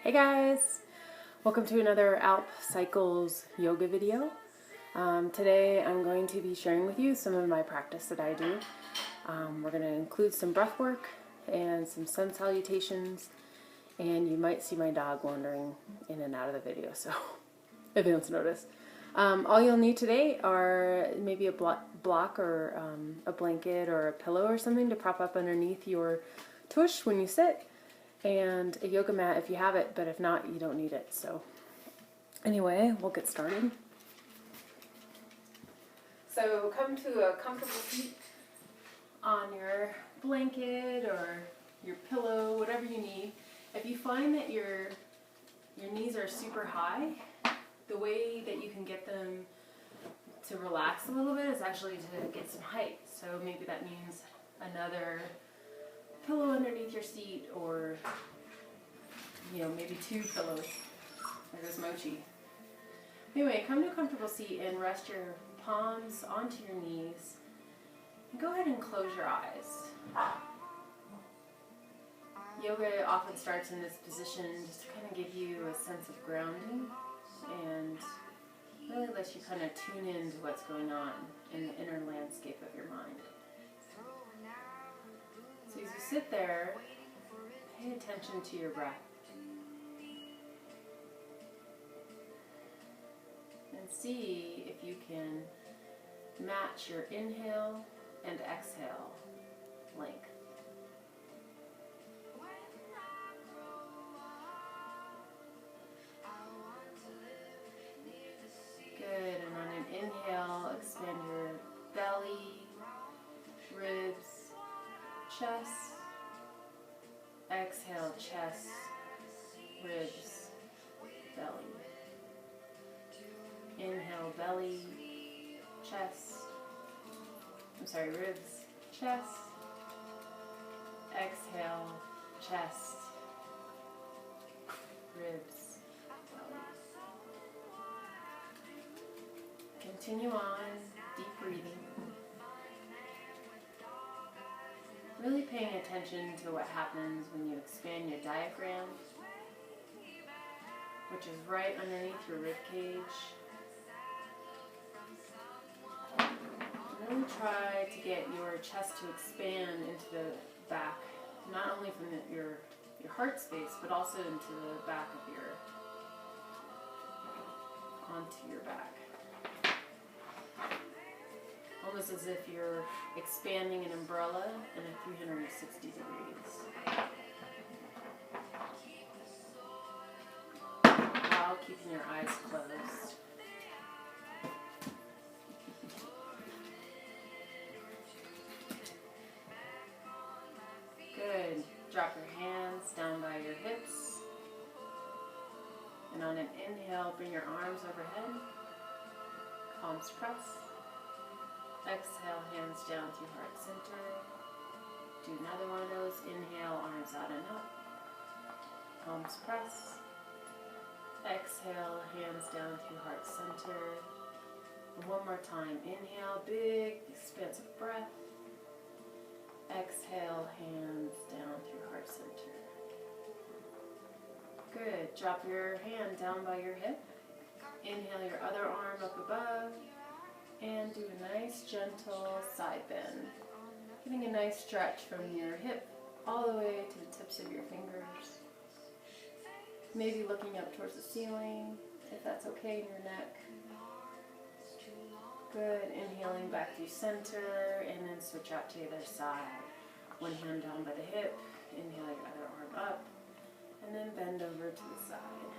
Hey guys! Welcome to another ALP Cycles Yoga video. Today I'm going to be sharing with you some of my practice that I do. We're going to include some breath work and some sun salutations, and you might see my dog wandering in and out of the video, so if you don't notice. All you'll need today are maybe a block or a blanket or a pillow or something to prop up underneath your tush when you sit, and a yoga mat if you have it, but if not, you don't need it. So anyway, we'll get started. So come to a comfortable seat on your blanket or your pillow, whatever you need. If you find that your knees are super high, the way that you can get them to relax a little bit is actually to get some height. So maybe that means another pillow underneath your seat, or maybe two pillows. There goes Mochi. Anyway, come to a comfortable seat and rest your palms onto your knees. And go ahead and close your eyes. Yoga often starts in this position just to kind of give you a sense of grounding and really lets you kind of tune into what's going on in the inner landscape of your mind. So as you sit there, pay attention to your breath. And see if you can match your inhale and exhale length. Good, and on an inhale, expand your belly, ribs, chest. Exhale, chest, ribs, belly. Inhale, belly, ribs, chest. Exhale, chest, ribs, belly. Continue on, deep breathing. Really paying attention to what happens when you expand your diaphragm, which is right underneath your rib cage. Really try to get your chest to expand into the back, not only from your heart space, but also into the back of onto your back. Almost as if you're expanding an umbrella in a 360 degrees. While keeping your eyes closed. Good. Drop your hands down by your hips. And on an inhale, bring your arms overhead. Palms press. Exhale, hands down through heart center. Do another one of those. Inhale, arms out and up. Palms press. Exhale, hands down through heart center. And one more time. Inhale, big, expansive breath. Exhale, hands down through heart center. Good. Drop your hand down by your hip. Inhale your other arm up above. And do a nice gentle side bend. Getting a nice stretch from your hip all the way to the tips of your fingers. Maybe looking up towards the ceiling, if that's okay in your neck. Good. Inhaling back through center, and then switch out to the other side. One hand down by the hip, inhale your other arm up, and then bend over to the side.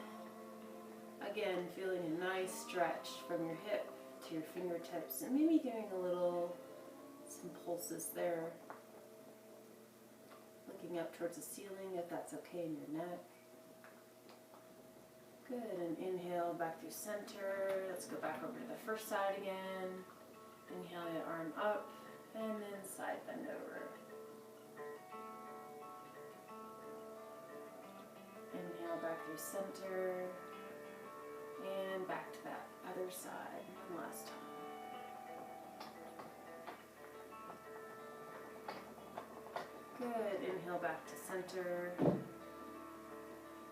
Again, feeling a nice stretch from your hip to your fingertips, and maybe doing some pulses there. Looking up towards the ceiling, if that's okay in your neck. Good, and inhale back through center. Let's go back over to the first side again. Inhale your arm up, and then side bend over. Inhale back through center, and back to that other side one last time. Good. Inhale back to center.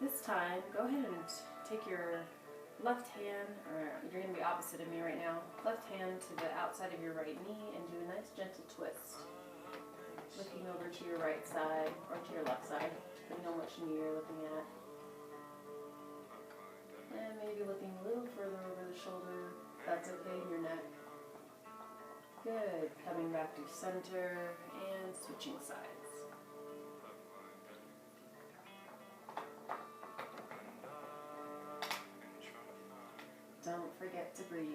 This time, go ahead and take your left hand, or you're going to be opposite of me right now, left hand to the outside of your right knee and do a nice gentle twist. Looking over to your right side or to your left side, depending on which knee you're looking at. And maybe looking a little further over the shoulder, if that's okay, in your neck. Good. Coming back to center and switching sides. Don't forget to breathe.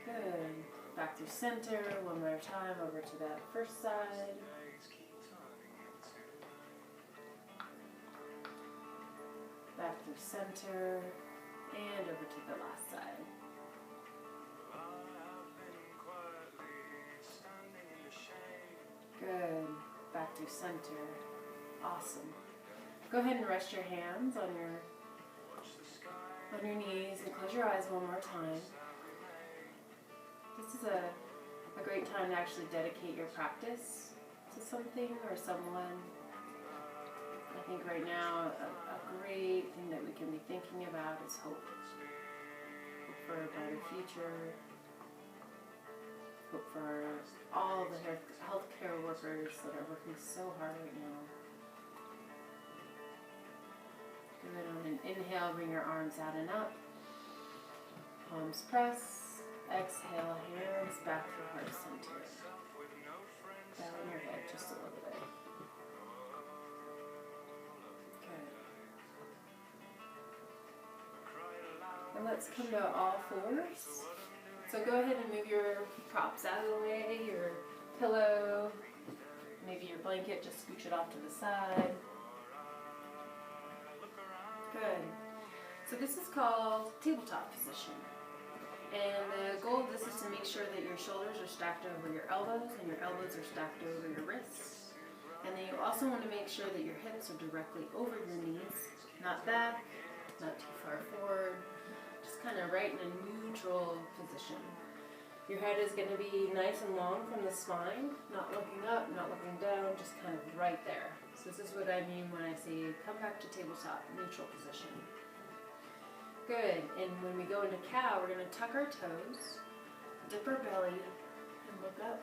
Good. Back to center, one more time, over to that first side. Back through center, and over to the last side. Good. Back through center. Awesome. Go ahead and rest your hands on your knees and close your eyes one more time. This is a great time to actually dedicate your practice to something or someone. I think right now a great thing that we can be thinking about is hope. Hope for a better future. Hope for all the healthcare workers that are working so hard right now. Good. On an inhale, bring your arms out and up. Palms press. Exhale, hands back to heart center. Bowing your head just a little bit. Good. And let's come to all fours. So go ahead and move your props out of the way, your pillow, maybe your blanket, just scooch it off to the side. Good. So this is called tabletop position. And the goal of this is to make sure that your shoulders are stacked over your elbows and your elbows are stacked over your wrists. And then you also want to make sure that your hips are directly over your knees, not back, not too far forward, just kind of right in a neutral position. Your head is going to be nice and long from the spine, not looking up, not looking down, just kind of right there. So this is what I mean when I say come back to tabletop, neutral position. Good, and when we go into cow, we're going to tuck our toes, dip our belly, and look up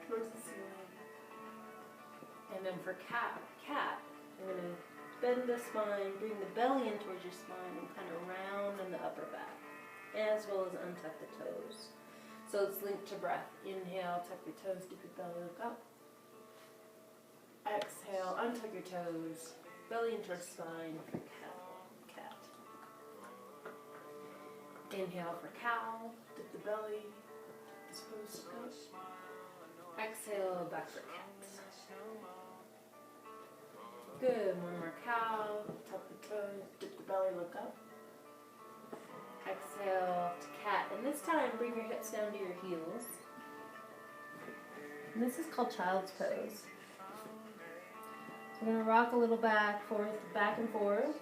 towards the ceiling. And then for cat, we're going to bend the spine, bring the belly in towards your spine, and kind of round in the upper back, as well as untuck the toes. So it's linked to breath. Inhale, tuck your toes, dip your belly, look up. Exhale, untuck your toes, belly in towards spine for cat. Inhale for cow, dip the belly, dispose to go. Exhale, back for cat. Good, one more cow, tuck the toes, dip the belly, look up. Exhale to cat, and this time bring your hips down to your heels. And this is called child's pose. So we're going to rock a little back and forth.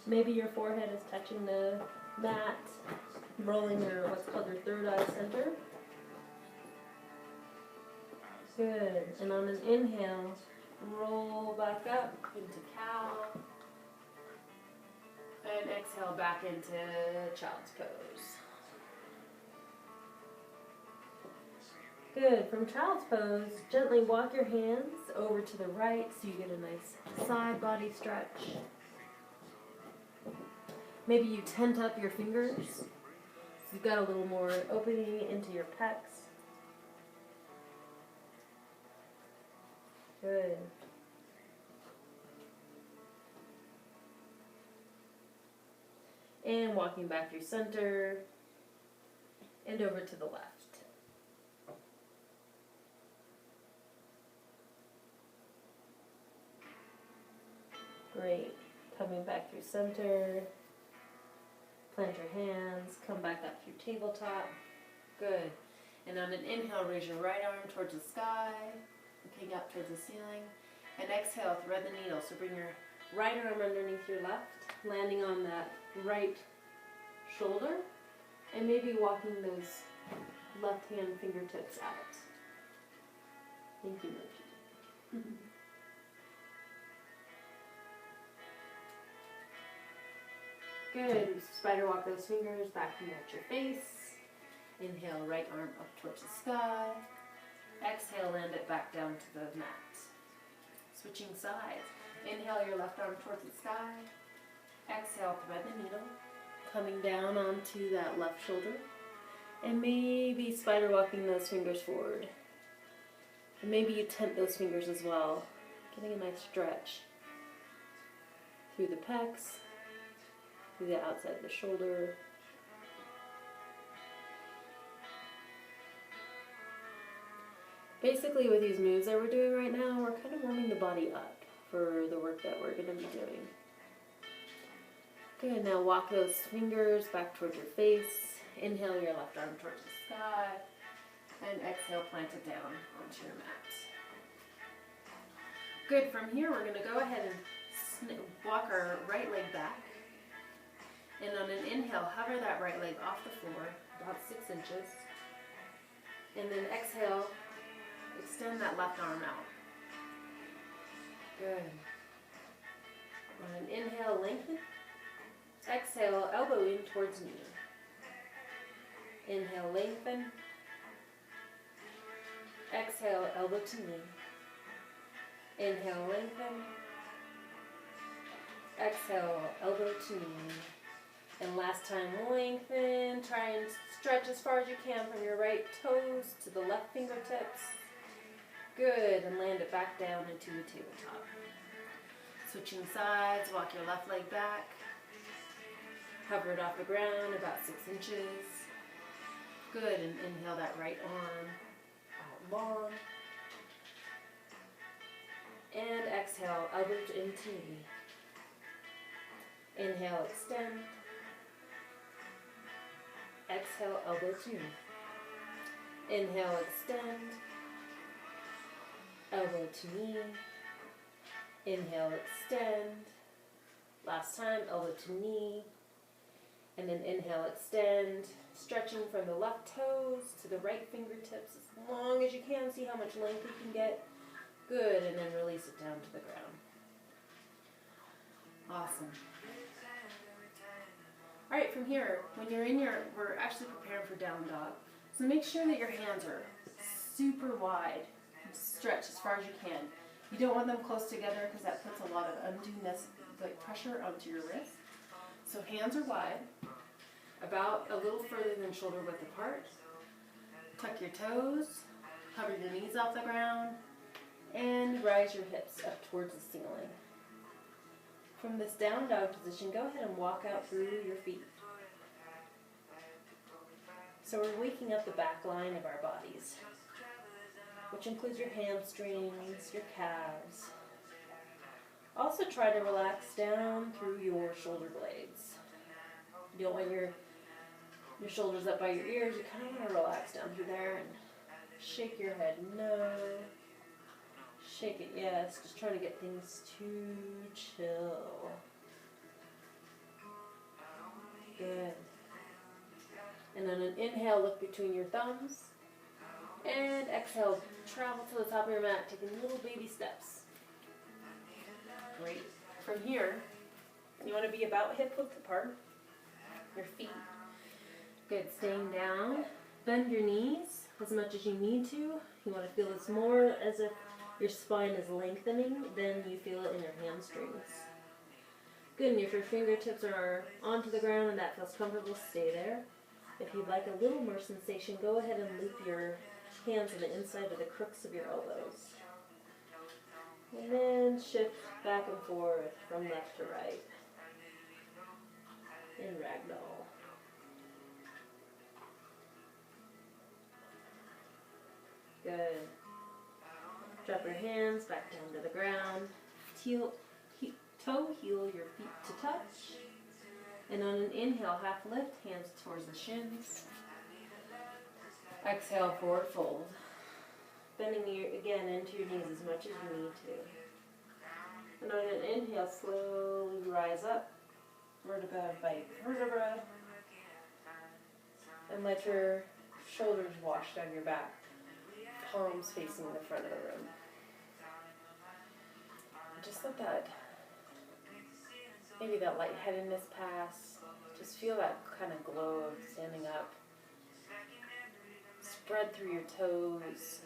Maybe your forehead is touching the mat, rolling your what's called your third eye center. Good. And on an inhale, roll back up into cow. And exhale back into child's pose. Good. From child's pose, gently walk your hands over to the right so you get a nice side body stretch. Maybe you tent up your fingers, so you've got a little more opening into your pecs. Good. And walking back through center and over to the left. Great. Coming back through center. Plant your hands, come back up through tabletop. Good. And on an inhale, raise your right arm towards the sky, looking up towards the ceiling. And exhale, thread the needle. So bring your right arm underneath your left, landing on that right shoulder, and maybe walking those left hand fingertips out. Thank you, Mochi. Good. Spider walk those fingers back at your face. Inhale, right arm up towards the sky. Exhale, land it back down to the mat. Switching sides. Inhale your left arm towards the sky. Exhale, thread the needle. Coming down onto that left shoulder. And maybe spider walking those fingers forward. And maybe you tent those fingers as well. Getting a nice stretch through the pecs, through the outside of the shoulder. Basically with these moves that we're doing right now, we're kind of warming the body up for the work that we're going to be doing. Good, now walk those fingers back towards your face. Inhale your left arm towards the sky. And exhale, plant it down onto your mat. Good, from here we're going to go ahead and walk our right leg back. And on an inhale, hover that right leg off the floor, about 6 inches. And then exhale, extend that left arm out. Good. On an inhale, lengthen. Exhale, elbow in towards knee. Inhale, lengthen. Exhale, elbow to knee. Inhale, lengthen. Exhale, elbow to knee. And last time, lengthen. Try and stretch as far as you can from your right toes to the left fingertips. Good, and land it back down into a tabletop. Switching sides, walk your left leg back. Hover it off the ground about 6 inches. Good, and inhale that right arm out long. And exhale, elbow into knee. Inhale, extend. Exhale, elbow to knee. Inhale, extend. Elbow to knee. Inhale, extend. Last time, elbow to knee. And then inhale, extend. Stretching from the left toes to the right fingertips as long as you can. See how much length you can get. Good, and then release it down to the ground. Awesome. All right, from here, when you're in we're actually preparing for down dog. So make sure that your hands are super wide. Stretch as far as you can. You don't want them close together because that puts a lot of undue pressure onto your wrist. So hands are wide, about a little further than shoulder width apart. Tuck your toes, hover your knees off the ground, and rise your hips up towards the ceiling. From this down dog position, go ahead and walk out through your feet. So we're waking up the back line of our bodies, which includes your hamstrings, your calves. Also try to relax down through your shoulder blades. You don't want your shoulders up by your ears. You kind of want to relax down through there and shake your head no. Shake it yes. Just trying to get things to chill. Good. And on an inhale, look between your thumbs. And exhale, travel to the top of your mat, taking little baby steps. Great. From here, you want to be about hip width apart. Your feet. Good. Staying down. Bend your knees as much as you need to. You want to feel this more as if your spine is lengthening than you feel it in your hamstrings. Good. And if your fingertips are onto the ground and that feels comfortable, stay there. If you'd like a little more sensation, go ahead and loop your hands on the inside of the crooks of your elbows. And then shift back and forth from left to right in ragdoll. Good. Drop your hands back down to the ground. Toe heel your feet to touch. And on an inhale, half lift, hands towards the shins. Exhale, forward fold. Bending again into your knees as much as you need to. And on an inhale, slowly rise up, vertebra by vertebra. And let your shoulders wash down your back, palms facing the front of the room. Just let that Maybe that lightheadedness pass. Just feel that kind of glow of standing up. Spread through your toes.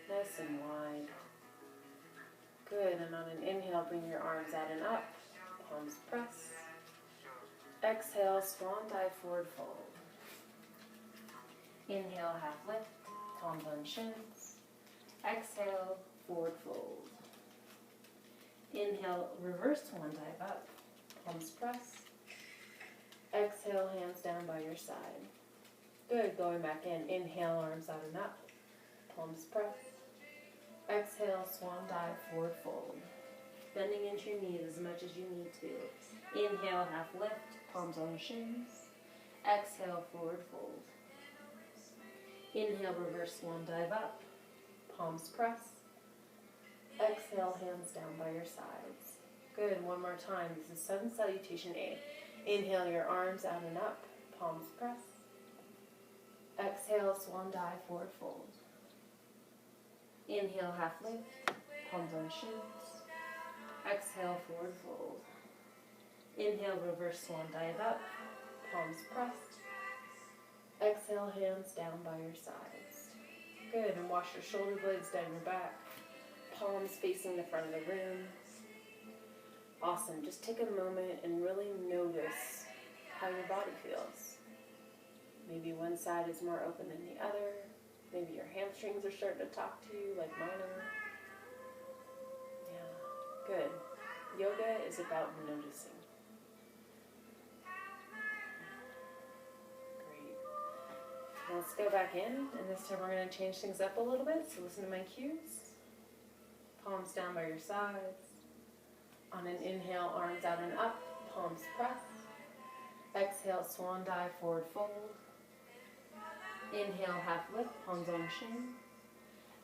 Nice and wide. Good, and on an inhale, bring your arms out and up. Palms press. Exhale, swan dive, forward fold. Inhale, half lift, palms on shins. Exhale, forward fold. Inhale, reverse swan dive up, palms press. Exhale, hands down by your side. Good, going back in. Inhale, arms out and up, palms press. Exhale, swan dive, forward fold. Bending into your knees as much as you need to. Inhale, half lift, palms on the shins. Exhale, forward fold. Inhale, reverse swan dive up, palms press. Exhale, hands down by your sides. Good, one more time. This is Sun Salutation A. Inhale your arms out and up, palms press. Exhale, swan dive, forward fold. Inhale, half lift, palms on shins. Exhale, forward fold. Inhale, reverse swan dive up, palms pressed. Exhale, hands down by your sides. Good, and wash your shoulder blades down your back. Palms facing the front of the room. Awesome, just take a moment and really notice how your body feels. Maybe one side is more open than the other. Maybe your hamstrings are starting to talk to you like mine are. Yeah, good. Yoga is about noticing. Great. Let's go back in, and this time we're going to change things up a little bit, so listen to my cues. Palms down by your sides. On an inhale, arms out and up, palms press. Exhale, swan dive, forward fold. Inhale, half lift, palms on shin.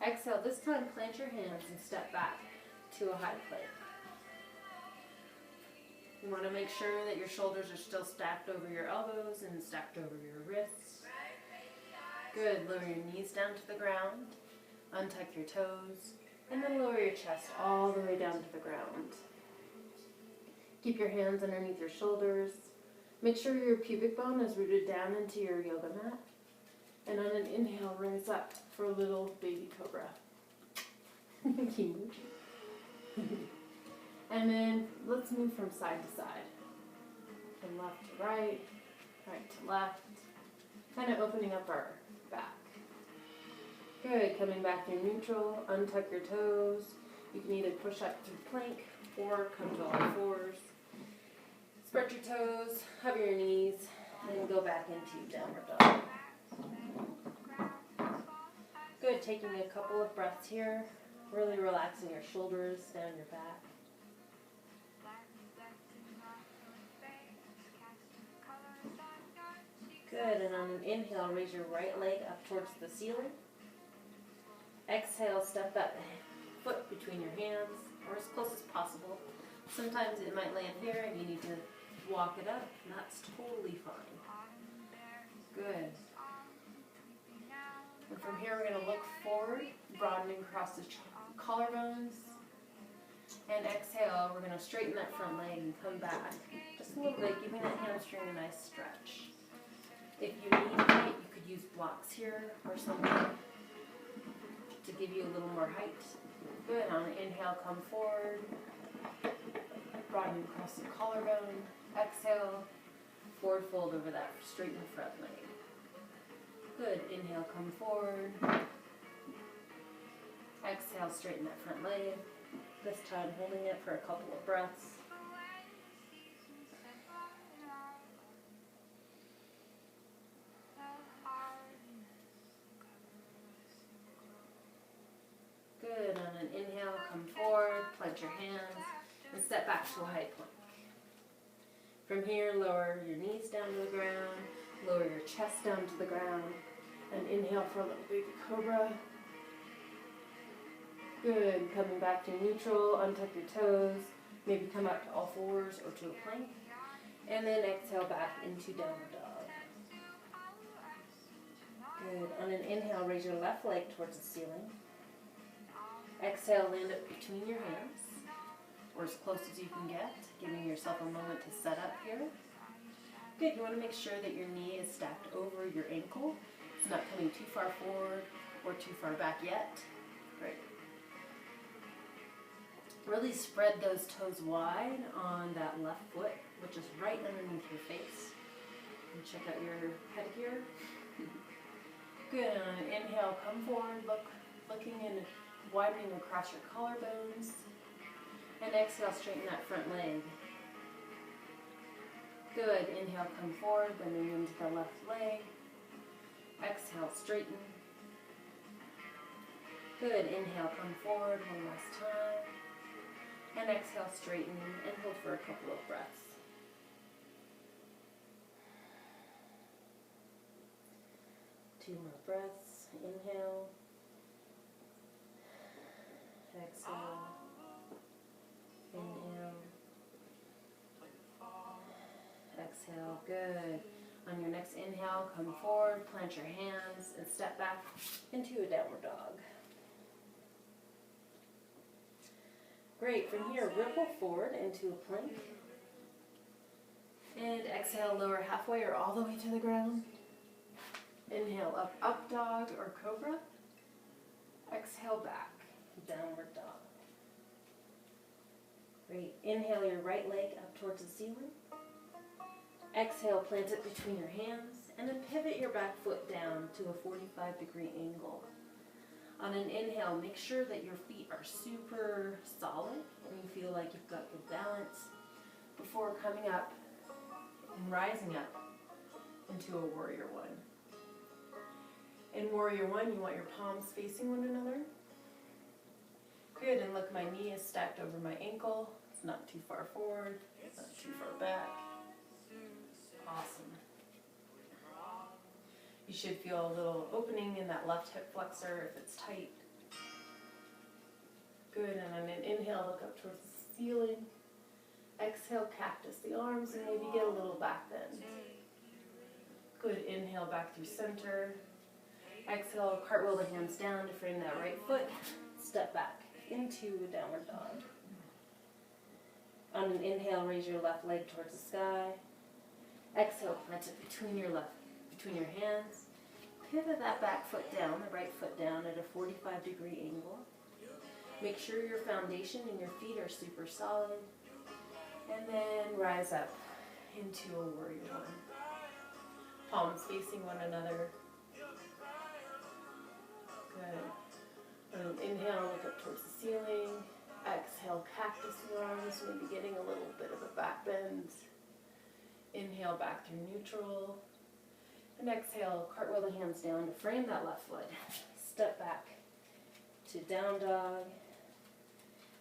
Exhale, this time plant your hands and step back to a high plank. You want to make sure that your shoulders are still stacked over your elbows and stacked over your wrists. Good, lower your knees down to the ground, untuck your toes, and then lower your chest all the way down to the ground. Keep your hands underneath your shoulders. Make sure your pubic bone is rooted down into your yoga mat. And on an inhale, rise up for a little baby cobra. Kimochi. And then let's move from side to side. From left to right, right to left. Kind of opening up our back. Good, coming back to neutral, untuck your toes. You can either push up through plank or come to all fours. Spread your toes, hover your knees, and go back into downward dog. Good, taking a couple of breaths here, really relaxing your shoulders, down your back. Good, and on an inhale, raise your right leg up towards the ceiling. Exhale, step that foot between your hands, or as close as possible. Sometimes it might land here and you need to walk it up, and that's totally fine. Good. And from here we're going to look forward, broadening across the collarbones. And exhale, we're going to straighten that front leg and come back just a little bit, giving that hamstring a nice stretch. If you need height, you could use blocks here or something to give you a little more height. Good. On an inhale, come forward, broaden across the collarbone. Exhale, forward fold over that straightened front leg. Good. Inhale, come forward. Exhale, straighten that front leg. This time holding it for a couple of breaths. Good. On an inhale, come forward, plant your hands, and step back to a high plank. From here, lower your knees down to the ground, lower your chest down to the ground, and inhale for a little baby cobra. Good. Coming back to neutral, untuck your toes, maybe come up to all fours or to a plank, and then exhale back into downward dog. Good. On an inhale, raise your left leg towards the ceiling. Exhale, land it between your hands. or as close as you can get, giving yourself a moment to set up here. Good, you want to make sure that your knee is stacked over your ankle. It's not coming too far forward or too far back yet. Great. Really spread those toes wide on that left foot, which is right underneath your face. And check out your pedicure. Good, on an inhale, come forward, looking and widening across your collarbones. And exhale, straighten that front leg. Good, inhale, come forward, bending into the left leg. Exhale, straighten. Good, inhale, come forward one last time. And exhale, straighten, and hold for a couple of breaths. Two more breaths. Inhale. Exhale. Inhale. Exhale. Good. On your next inhale, come forward, plant your hands, and step back into a downward dog. Great. From here, ripple forward into a plank. And exhale, lower halfway or all the way to the ground. Inhale, up dog or cobra. Exhale, back, downward dog. Great. Inhale your right leg up towards the ceiling. Exhale, plant it between your hands, and then pivot your back foot down to a 45-degree angle. On an inhale, make sure that your feet are super solid and you feel like you've got good balance before coming up and rising up into a warrior one. In warrior one, you want your palms facing one another. Good, and look, my knee is stacked over my ankle. It's not too far forward, not too far back. Awesome. You should feel a little opening in that left hip flexor if it's tight. Good, and on an inhale, look up towards the ceiling. Exhale, cactus the arms and maybe get a little back bend. Good, inhale back through center. Exhale, cartwheel the hands down to frame that right foot. Step back into a downward dog. On an inhale, raise your left leg towards the sky. Exhale, plant it between your hands. Pivot that back foot down, the right foot down at a 45-degree angle. Make sure your foundation and your feet are super solid. And then rise up into a warrior one. Palms facing one another. Good. Inhale, look up towards the ceiling. Exhale, cactus your arms, maybe getting a little bit of a back bend. Inhale, back through neutral. And exhale, cartwheel the hands down to frame that left foot. Step back to down dog.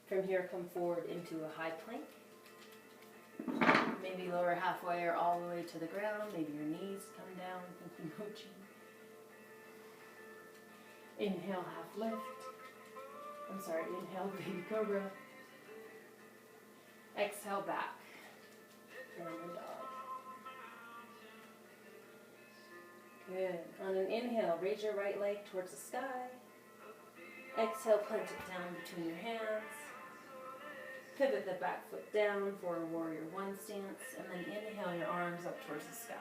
From here, come forward into a high plank. Maybe lower halfway or all the way to the ground. Maybe your knees come down, thinking mochi. Inhale, half lift. Inhale, baby cobra. Exhale, back. Downward dog. Good. On an inhale, raise your right leg towards the sky. Exhale, plant it down between your hands. Pivot the back foot down for a warrior one stance, and then inhale your arms up towards the sky.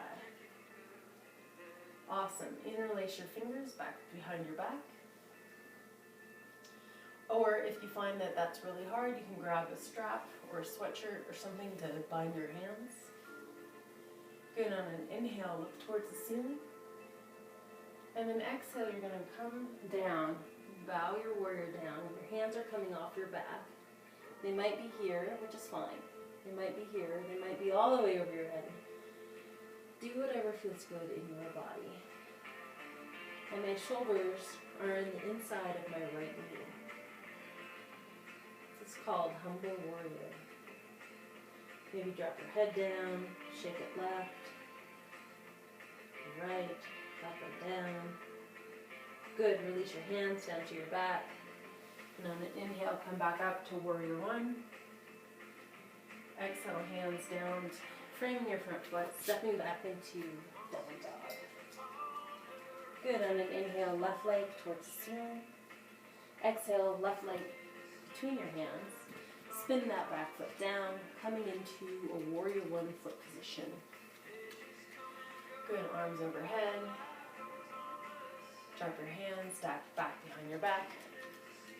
Awesome. Interlace your fingers back behind your back. Or if you find that that's really hard, you can grab a strap or a sweatshirt or something to bind your hands. Good. On an inhale, look towards the ceiling. And then exhale, you're going to come down, bow your warrior down, and your hands are coming off your back. They might be here, which is fine. They might be here. They might be all the way over your head. Do whatever feels good in your body. And my shoulders are in the inside of my right knee. This is called Humble Warrior. Maybe drop your head down, shake it left, right, up and down. Good, release your hands down to your back. And on an inhale, come back up to warrior one. Exhale, hands down, framing your front foot, stepping back into downward dog. Good, on an inhale, left leg towards the ceiling. Exhale, left leg between your hands. Spin that back foot down, coming into a warrior one foot position. Good, arms overhead. Drop your hands, stack back behind your back.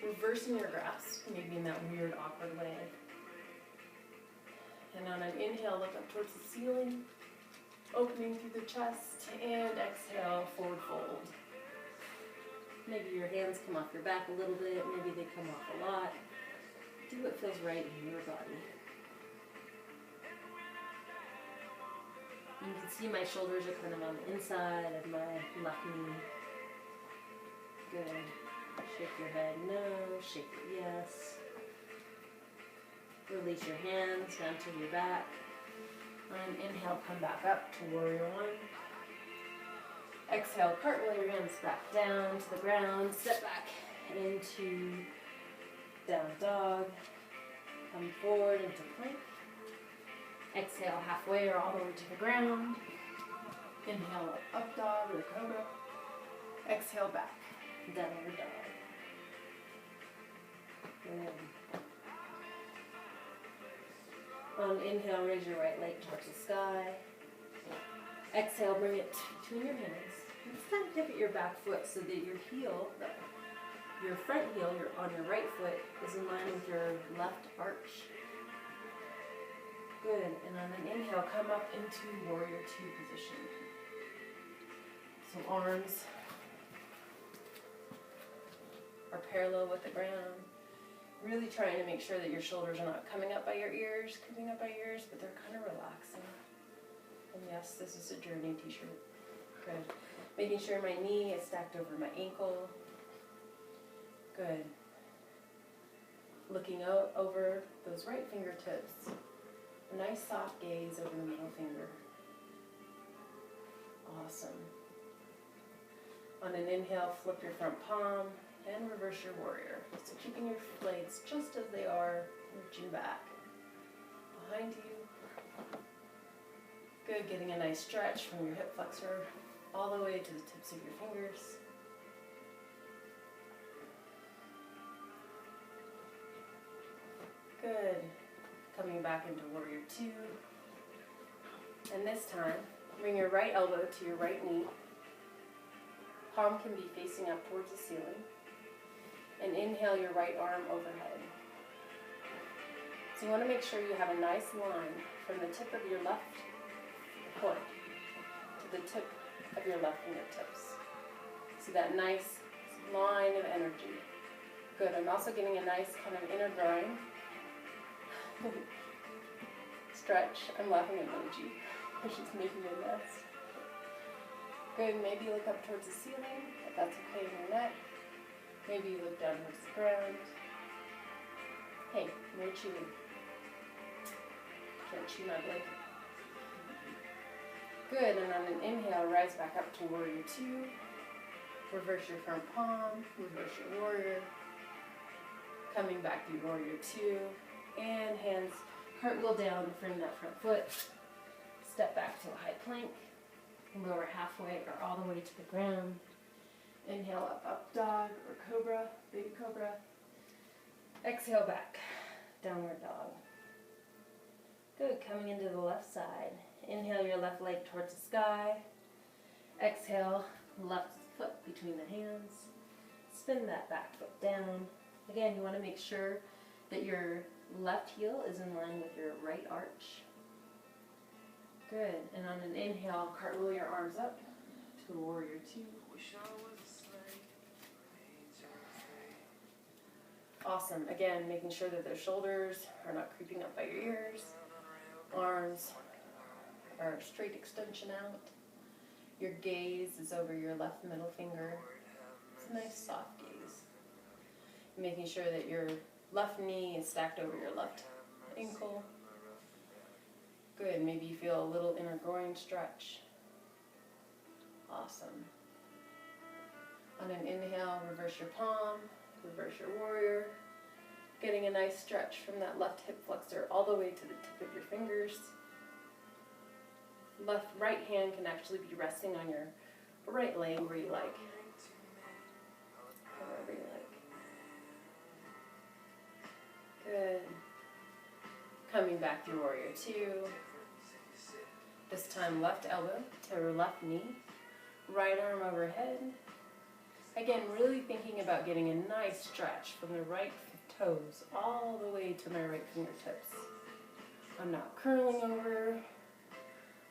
Reversing your grasp, maybe in that weird, awkward way. And on an inhale, look up towards the ceiling, opening through the chest, and exhale, forward fold. Maybe your hands come off your back a little bit, maybe they come off a lot. Do what feels right in your body. You can see my shoulders are kind of on the inside of my left knee. Good. Shake your head no, shake it yes. Release your hands down to your back. On an inhale, come back up to warrior one. Exhale, cartwheel your hands back down to the ground. Step back into down dog. Come forward into plank. Exhale halfway or all the way to the ground. Inhale, up dog or cobra. Exhale back, downward dog. Good. On inhale, raise your right leg towards the sky. Exhale, bring it between your hands. This time pivot your back foot so that your heel, your front heel on your right foot is in line with your left arch. Good, and on an inhale, come up into warrior two position. So arms are parallel with the ground. Really trying to make sure that your shoulders are not coming up by your ears, creeping up by your ears, but they're kind of relaxing. And yes, this is a Journey t-shirt. Good. Making sure my knee is stacked over my ankle. Good. Looking out over those right fingertips. A nice soft gaze over the middle finger. Awesome. On an inhale, flip your front palm and reverse your warrior. So keeping your blades just as they are, reaching back. Behind you. Good, getting a nice stretch from your hip flexor all the way to the tips of your fingers. Good. Coming back into warrior two. And this time, bring your right elbow to your right knee. Palm can be facing up towards the ceiling. And inhale your right arm overhead. So you want to make sure you have a nice line from the tip of your left foot to the tip of your left fingertips. See that nice line of energy. Good. I'm also getting a nice kind of inner groin stretch. I'm laughing at Moji. She's making a mess. Good. Maybe look up towards the ceiling if that's okay in your neck. Maybe you look down towards the ground. Hey, no chewing. Can't chew my blanket. Good, and on an inhale, rise back up to warrior two. Reverse your front palm, reverse your warrior. Coming back to warrior two. And hands cartwheel down, frame that front foot. Step back to a high plank. Lower halfway or all the way to the ground. Inhale up dog or cobra, baby cobra. Exhale back, downward dog. Good, coming into the left side. Inhale your left leg towards the sky. Exhale, left foot between the hands. Spin that back foot down. Again, you want to make sure that your left heel is in line with your right arch. Good, and on an inhale, cartwheel your arms up to warrior two. Awesome. Again, making sure that the shoulders are not creeping up by your ears. Arms are straight extension out. Your gaze is over your left middle finger. It's a nice soft gaze. Making sure that your left knee is stacked over your left ankle. Good. Maybe you feel a little inner groin stretch. Awesome. On an inhale, reverse your palm. Reverse your warrior, getting a nice stretch from that left hip flexor all the way to the tip of your fingers. Right hand can actually be resting on your right leg where you like. Wherever you like. Good. Coming back through warrior two. This time left elbow to left knee, right arm overhead. Again, really thinking about getting a nice stretch from the right toes all the way to my right fingertips. I'm not curling over,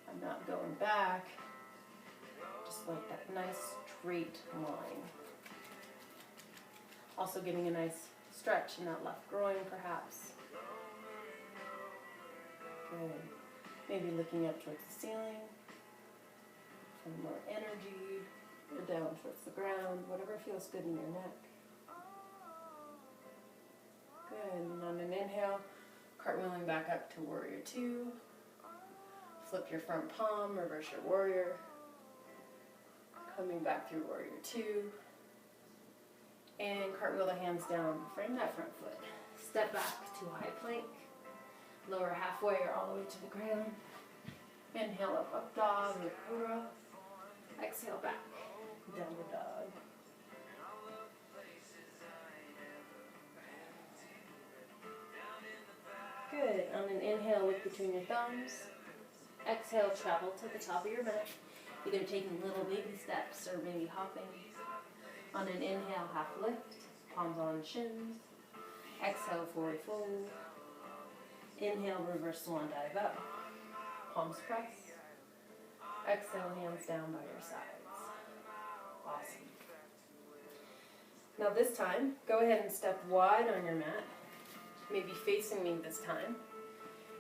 I'm not going back, just like that nice straight line. Also getting a nice stretch in that left groin perhaps. Good. Maybe looking up towards the ceiling for more energy, or down towards the ground, whatever feels good in your neck. Good, and on an inhale, cartwheeling back up to warrior two. Flip your front palm, reverse your warrior. Coming back through warrior two. And cartwheel the hands down, frame that front foot. Step back to high plank. Lower halfway or all the way to the ground. Inhale up dog or cobra. Exhale back, downward dog. Good. On an inhale, look between your thumbs. Exhale, travel to the top of your mat. Either taking little baby steps or maybe hopping. On an inhale, half lift, palms on shins. Exhale, forward fold. Inhale, reverse swan dive up. Palms press. Exhale, hands down by your sides. Awesome. Now this time, go ahead and step wide on your mat. Maybe facing me this time.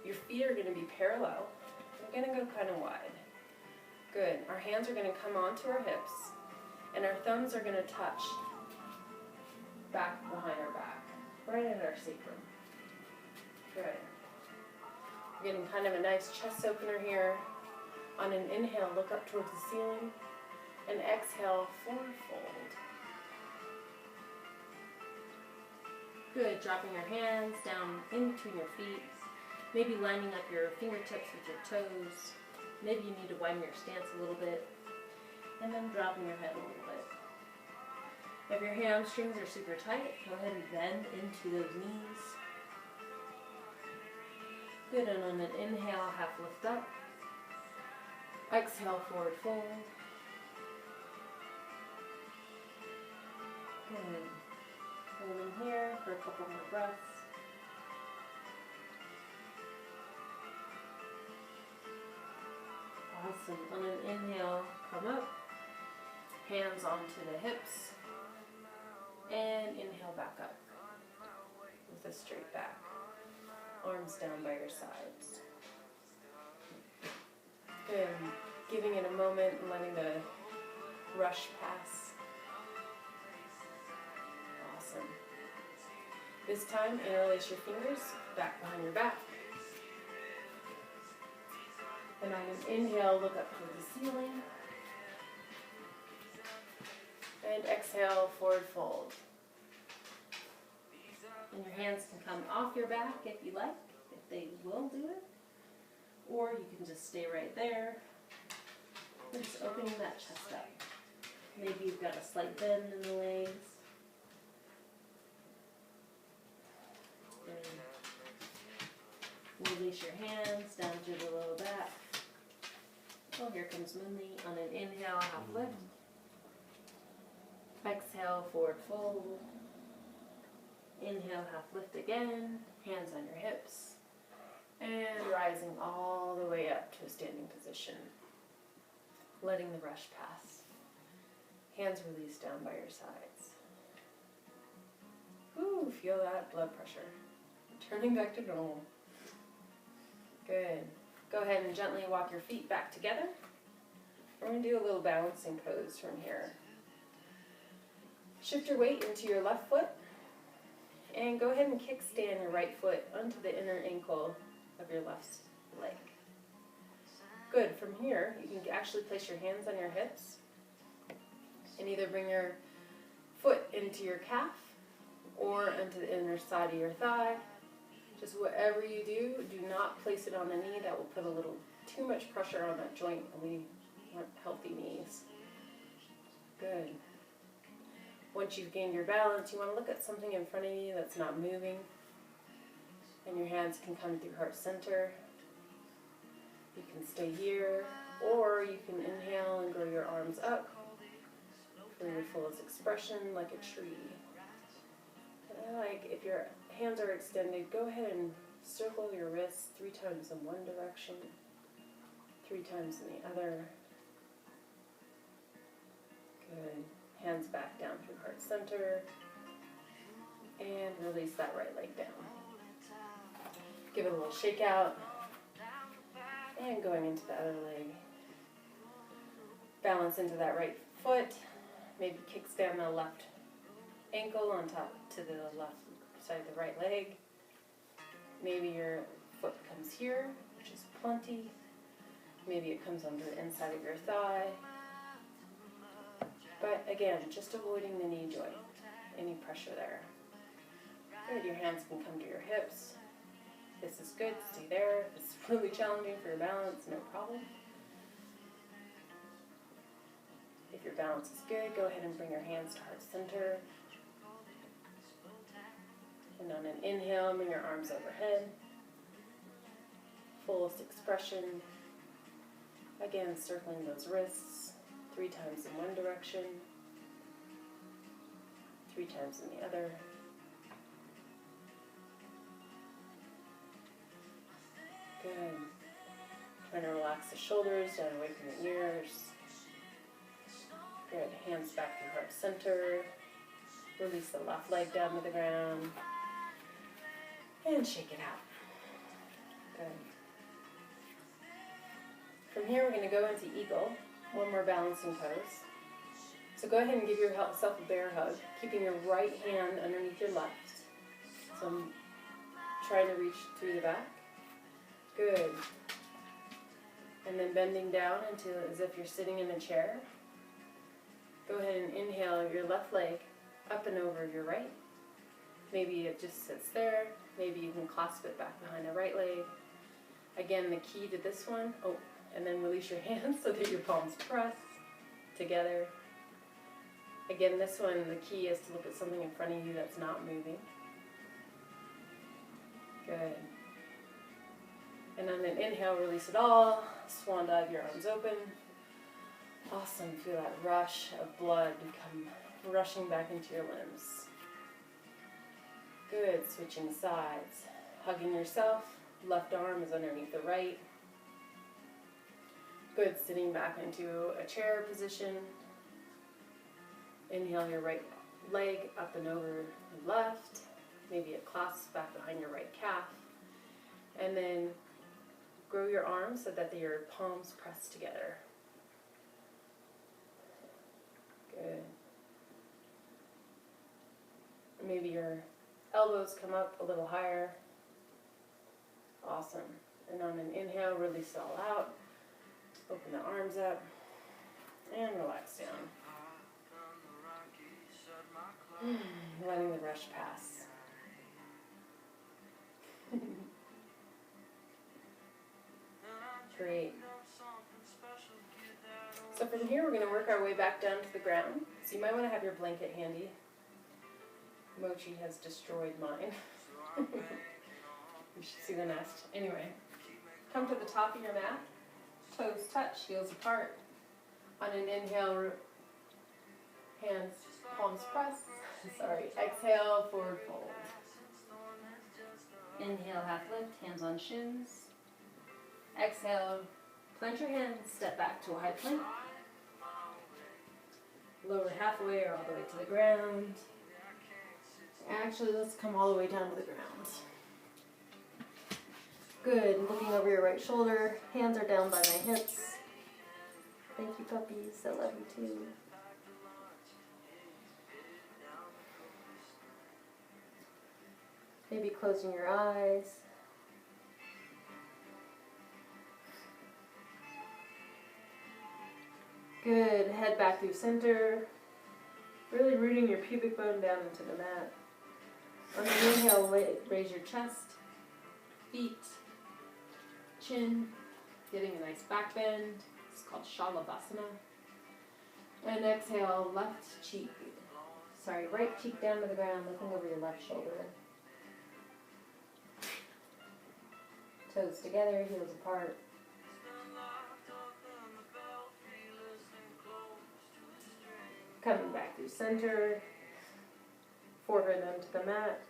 Your feet are going to be parallel. We're going to go kind of wide. Good. Our hands are going to come onto our hips, and our thumbs are going to touch back behind our back, right at our sacrum. Good. We're getting kind of a nice chest opener here. On an inhale, look up towards the ceiling, and exhale, forward fold. Good, dropping your hands down in between your feet, maybe lining up your fingertips with your toes. Maybe you need to widen your stance a little bit, and then dropping your head a little bit. If your hamstrings are super tight, go ahead and bend into those knees. Good, and on an inhale, half lift up. Exhale, forward fold. Good. Hold in here for a couple more breaths. Awesome. On an inhale, come up. Hands onto the hips. And inhale back up with a straight back. Arms down by your sides. Good. Giving it a moment and letting the rush pass. Awesome. This time, interlace your fingers back behind your back. And on an inhale, look up toward the ceiling. And exhale, forward fold. And your hands can come off your back if you like, if they will do it. Or you can just stay right there. We're just opening that chest up. Maybe you've got a slight bend in the legs. And release your hands down to the low back. Oh, here comes Moonly. On an inhale, half lift. Exhale, forward fold. Inhale, half lift again. Hands on your hips. And rising all the way up to a standing position. Letting the rush pass. Hands release down by your sides. Ooh, feel that blood pressure. Turning back to normal. Good. Go ahead and gently walk your feet back together. We're going to do a little balancing pose from here. Shift your weight into your left foot. And go ahead and kickstand your right foot onto the inner ankle of your left leg. Good. From here, you can actually place your hands on your hips and either bring your foot into your calf or into the inner side of your thigh. Just whatever you do, do not place it on the knee. That will put a little too much pressure on that joint, and we want healthy knees. Good. Once you've gained your balance, you want to look at something in front of you that's not moving. And your hands can come through heart center. You can stay here, or you can inhale and grow your arms up for your fullest expression like a tree. And I like, if your hands are extended, go ahead and circle your wrists 3 times in one direction, 3 times in the other. Good. Hands back down through heart center. And release that right leg down. Give it a little shake out. And going into the other leg. Balance into that right foot. Maybe kicks down the left ankle on top to the left side of the right leg. Maybe your foot comes here, which is plenty. Maybe it comes onto the inside of your thigh. But again, just avoiding the knee joint, any pressure there. Good, your hands can come to your hips. This is good, stay there. If it's really challenging for your balance, no problem. If your balance is good, go ahead and bring your hands to heart center. And on an inhale, bring your arms overhead. Fullest expression. Again, circling those wrists 3 times in one direction, 3 times in the other. Good. Trying to relax the shoulders down away from the ears. Good. Hands back through heart center. Release the left leg down to the ground. And shake it out. Good. From here, we're going to go into eagle. One more balancing pose. So go ahead and give yourself a bear hug, keeping your right hand underneath your left. So I'm trying to reach through the back. Good. And then bending down into as if you're sitting in a chair. Go ahead and inhale your left leg up and over your right. Maybe it just sits there. Maybe you can clasp it back behind the right leg. Again, the key to this one, and then release your hands so that your palms press together. Again, this one, the key is to look at something in front of you that's not moving. Good. And on an inhale, release it all. Swan dive, your arms open. Awesome. Feel that rush of blood come rushing back into your limbs. Good. Switching sides. Hugging yourself. Left arm is underneath the right. Good. Sitting back into a chair position. Inhale your right leg up and over the left. Maybe it clasps back behind your right calf. And then grow your arms so that your palms press together. Good. Maybe your elbows come up a little higher. Awesome. And on an inhale, release it all out. Open the arms up and relax down. Letting the rush pass. Great. So from here, we're going to work our way back down to the ground. So you might want to have your blanket handy. Mochi has destroyed mine. You should see the nest. Anyway, come to the top of your mat. Toes touch, heels apart. On an inhale, hands, palms press. Sorry. Exhale, forward fold. Inhale, half lift, hands on shins. Exhale, plant your hands, step back to a high plank. Lower halfway or all the way to the ground. Actually, let's come all the way down to the ground. Good. Looking over your right shoulder. Hands are down by my hips. Thank you, puppies. I love you too. Maybe closing your eyes. Good. Head back through center. Really rooting your pubic bone down into the mat. On the inhale, raise your chest, feet, chin, getting a nice back bend. It's called Shalabhasana. And exhale, right cheek down to the ground, looking over your left shoulder. Toes together, heels apart. Coming back through center. Forehead onto the mat.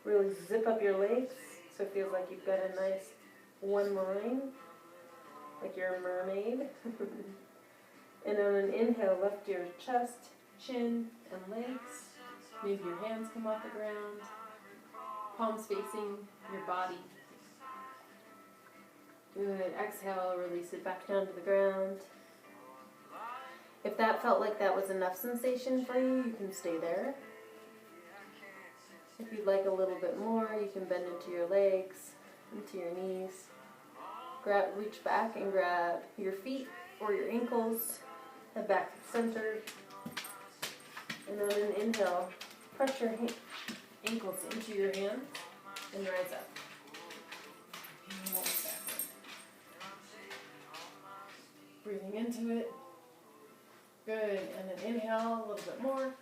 Really zip up your legs so it feels like you've got a nice one line, like you're a mermaid. And on an inhale, lift your chest, chin, and legs. Maybe your hands come off the ground. Palms facing your body. Good. Exhale, release it back down to the ground. If that felt like that was enough sensation for you, you can stay there. If you'd like a little bit more, you can bend into your legs, into your knees. Reach back and grab your feet or your ankles. Head back to the center. And on an inhale, press your ankles into your hands and rise up. And walk backward. Breathing into it. Good. And then inhale a little bit more.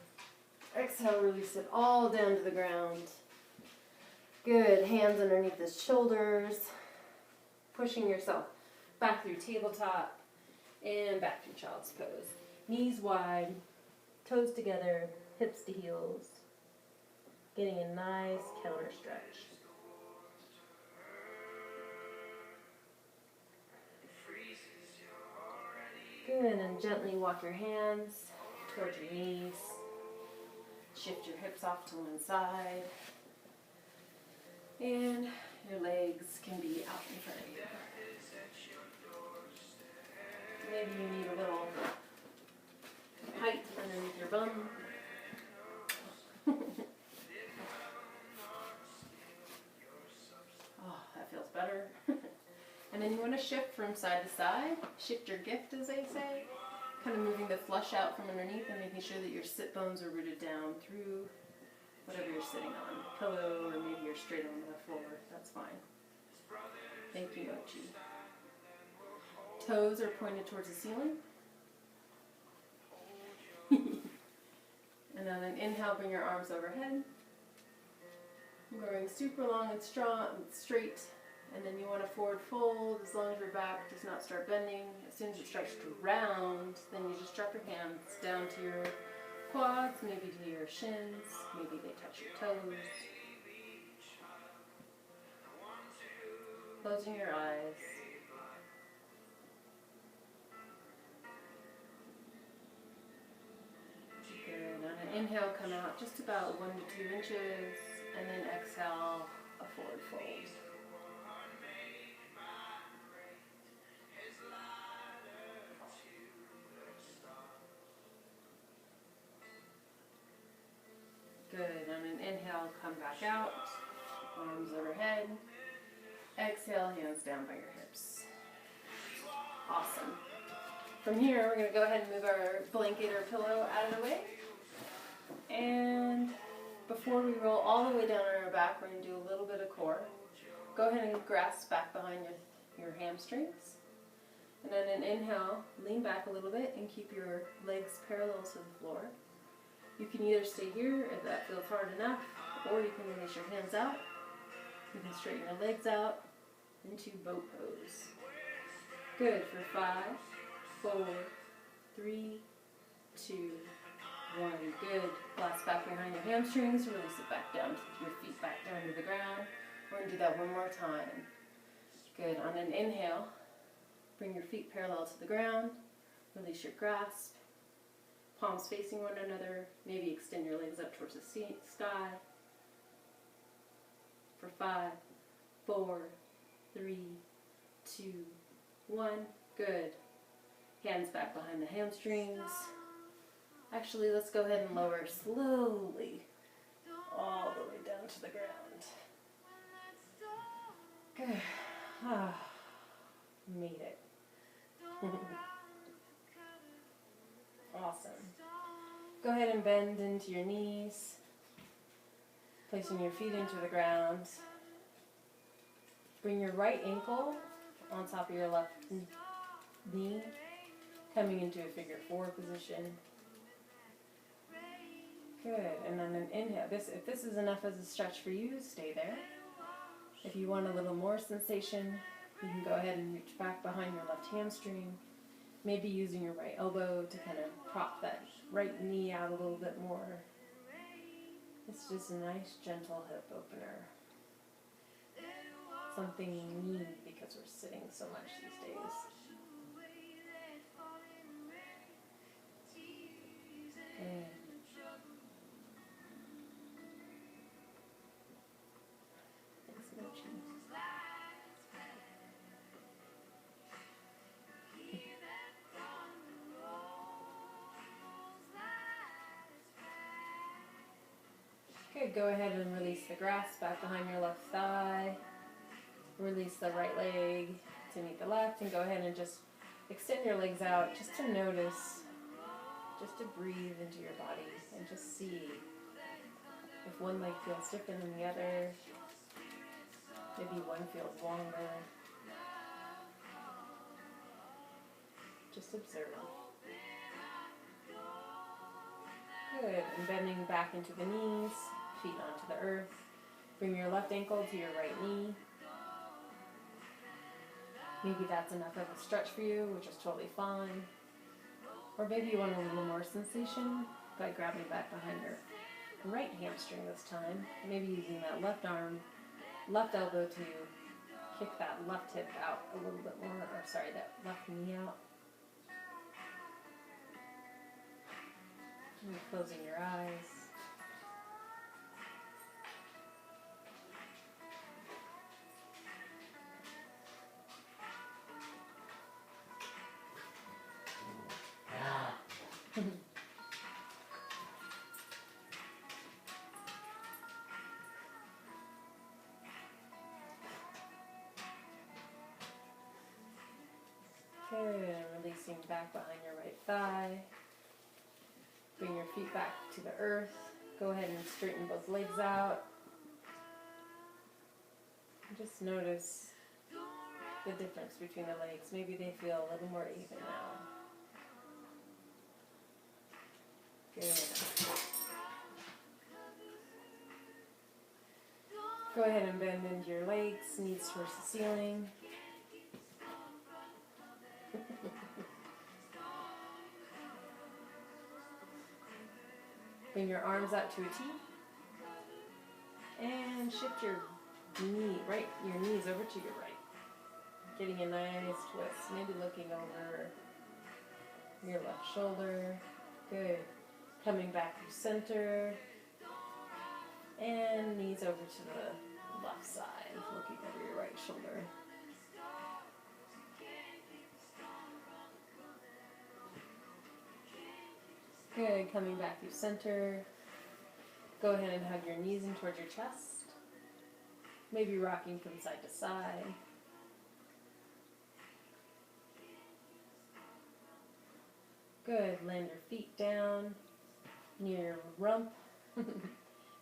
Exhale, release it all down to the ground. Good. Hands underneath the shoulders. Pushing yourself back through tabletop and back through child's pose. Knees wide, toes together, hips to heels. Getting a nice counter stretch. Good, and gently walk your hands towards your knees. Shift your hips off to one side. And your legs can be out in front of you. Maybe you need a little height underneath your bum. Oh, that feels better. And then you want to shift from side to side. Shift your gift, as they say. Kind of moving the flesh out from underneath and making sure that your sit bones are rooted down through whatever you're sitting on. Pillow, or maybe you're straight on the floor. That's fine. Thank you, Mochi. Toes are pointed towards the ceiling. And on an inhale, bring your arms overhead. Going super long and strong, straight. And then you want to forward fold as long as your back does not start bending. As soon as it starts to round, then you just drop your hands down to your quads, maybe to your shins, maybe they touch your toes. Closing your eyes. Good. On an inhale, come out just about 1 to 2 inches, and then exhale, a forward fold. Good. On an inhale, come back out, arms overhead. Exhale, hands down by your hips. Awesome. From here, we're going to go ahead and move our blanket or pillow out of the way. And before we roll all the way down on our back, we're going to do a little bit of core. Go ahead and grasp back behind your hamstrings. And on an inhale, lean back a little bit and keep your legs parallel to the floor. You can either stay here if that feels hard enough, or you can release your hands out. You can straighten your legs out into boat pose. Good. For 5, 4, 3, 2, 1. Good. Blast back behind your hamstrings. Release it back down, your feet back down to the ground. We're going to do that one more time. Good. On an inhale, bring your feet parallel to the ground. Release your grasp. Palms facing one another. Maybe extend your legs up towards the sky. For 5, 4, 3, 2, 1. Good. Hands back behind the hamstrings. Actually, let's go ahead and lower slowly all the way down to the ground. Good. Ah, made it. Awesome. Go ahead and bend into your knees, placing your feet into the ground. Bring your right ankle on top of your left knee, coming into a figure 4 position. Good. And on an inhale, if this is enough as a stretch for you, stay there. If you want a little more sensation, you can go ahead and reach back behind your left hamstring, maybe using your right elbow to kind of prop that right knee out a little bit more. It's just a nice, gentle hip opener. Something we need because we're sitting so much these days. Okay. Thanks, Mochi. Good, go ahead and release the grasp back behind your left thigh. Release the right leg to meet the left, and go ahead and just extend your legs out just to notice, just to breathe into your body and just see if one leg feels different than the other. Maybe one feels longer. Just observe. Good, and bending back into the knees, feet onto the earth. Bring your left ankle to your right knee. Maybe that's enough of a stretch for you, which is totally fine. Or maybe you want a little more sensation by grabbing back behind your right hamstring this time. Maybe using that left arm, left elbow to kick that left hip out a little bit more, or sorry, that left knee out. And closing your eyes. Good, releasing back behind your right thigh. Bring your feet back to the earth. Go ahead and straighten both legs out. And just notice the difference between the legs. Maybe they feel a little more even now. Good. Go ahead and bend into your legs, knees towards the ceiling. Bring your arms out to a T. And shift your knees over to your right. Getting a nice twist. Maybe looking over your left shoulder. Good. Coming back to center. And knees over to the left side, looking over your right shoulder. Good, coming back through center. Go ahead and hug your knees in towards your chest. Maybe rocking from side to side. Good, land your feet down near your rump.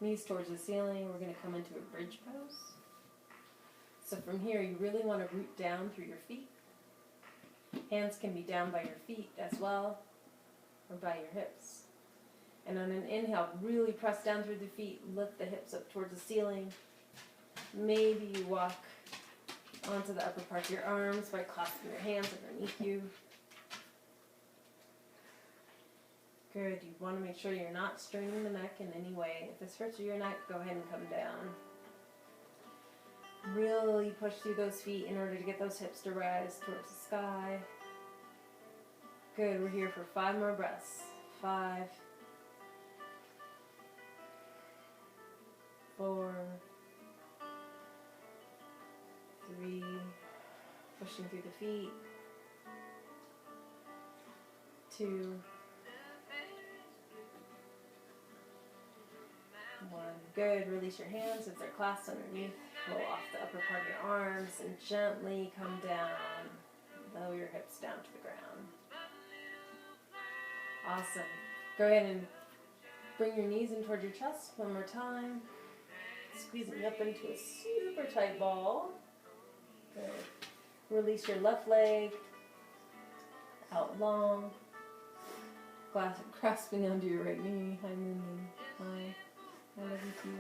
Knees towards the ceiling. We're going to come into a bridge pose. So from here, you really want to root down through your feet. Hands can be down by your feet as well, or by your hips. And on an inhale, really press down through the feet, lift the hips up towards the ceiling. Maybe you walk onto the upper part of your arms by clasping your hands underneath you. Good, you want to make sure you're not straining the neck in any way. If this hurts your neck, go ahead and come down. Really push through those feet in order to get those hips to rise towards the sky. Good, we're here for 5 more breaths. 5, 4, 3, pushing through the feet. 2, 1. Good, release your hands if they're clasped underneath. Roll off the upper part of your arms and gently come down. Lower your hips down to the ground. Awesome. Go ahead and bring your knees in toward your chest one more time. Squeezing up into a super tight ball. Good. Release your left leg out long. Grasping onto your right knee. Hi, Mindy. Hi. I love you too.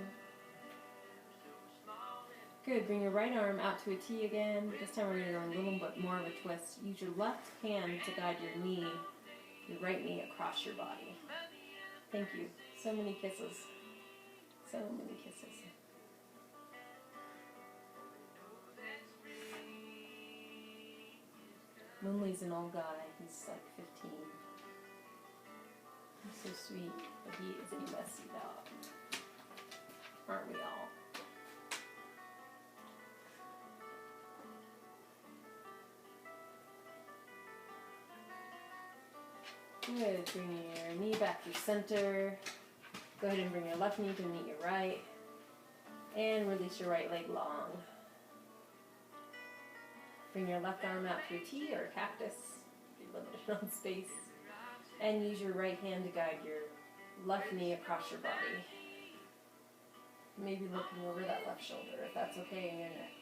Good. Bring your right arm out to a T again. This time we're going to go a little bit more of a twist. Use your left hand to guide your knee, your right knee across your body. Thank you. So many kisses. So many kisses. Moonley's an old guy. He's like 15. He's so sweet, but he is a messy dog. Aren't we all? Good. Bring your knee back to center. Go ahead and bring your left knee to meet your right. And release your right leg long. Bring your left arm out to a T or a cactus if you're limited on space. And use your right hand to guide your left knee across your body. Maybe looking over that left shoulder if that's okay in your neck.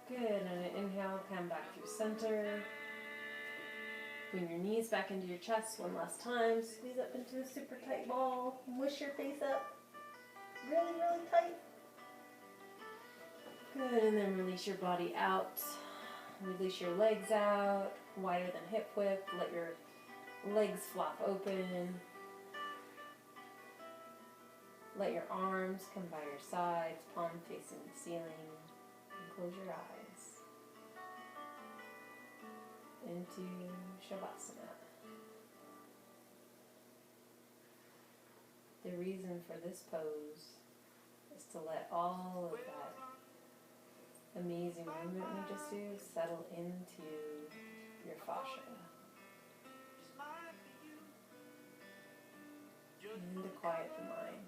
Good, and an inhale, come back through center. Bring your knees back into your chest one last time. Squeeze up into a super tight ball. Mush your face up. Really, really tight. Good, and then release your body out. Release your legs out, wider than hip width. Let your legs flop open. Let your arms come by your sides, palm facing the ceiling. And close your eyes. Into Shavasana. The reason for this pose is to let all of that amazing movement we just do settle into your fascia. And to quiet the mind.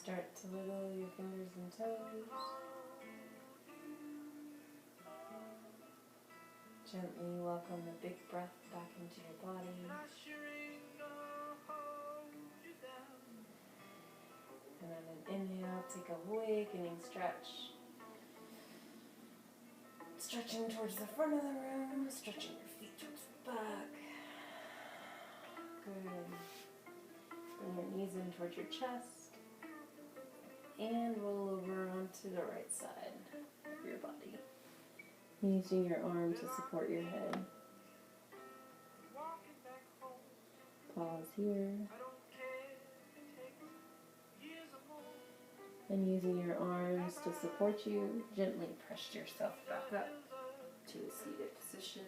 Start to wiggle your fingers and toes. Gently welcome the big breath back into your body. And on an inhale, take a awakening stretch. Stretching towards the front of the room, stretching your feet towards the back. Good. Bring your knees in towards your chest. And roll over onto the right side of your body. Using your arm to support your head. Pause here. And using your arms to support you, gently press yourself back up to a seated position.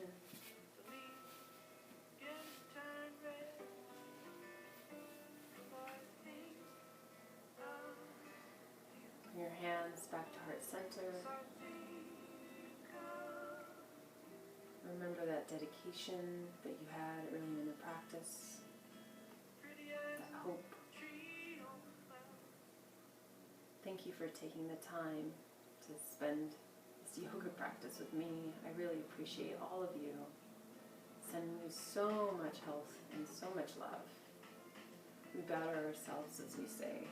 Your hands back to heart center. Remember that dedication that you had early in the practice, that hope. Thank you for taking the time to spend this yoga practice with me. I really appreciate all of you. Sending you so much health and so much love. We bow to ourselves as we say,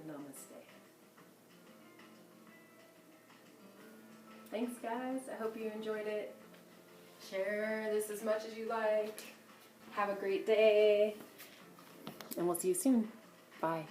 Namaste. Thanks, guys. I hope you enjoyed it. Share this as much as you like. Have a great day. And we'll see you soon. Bye.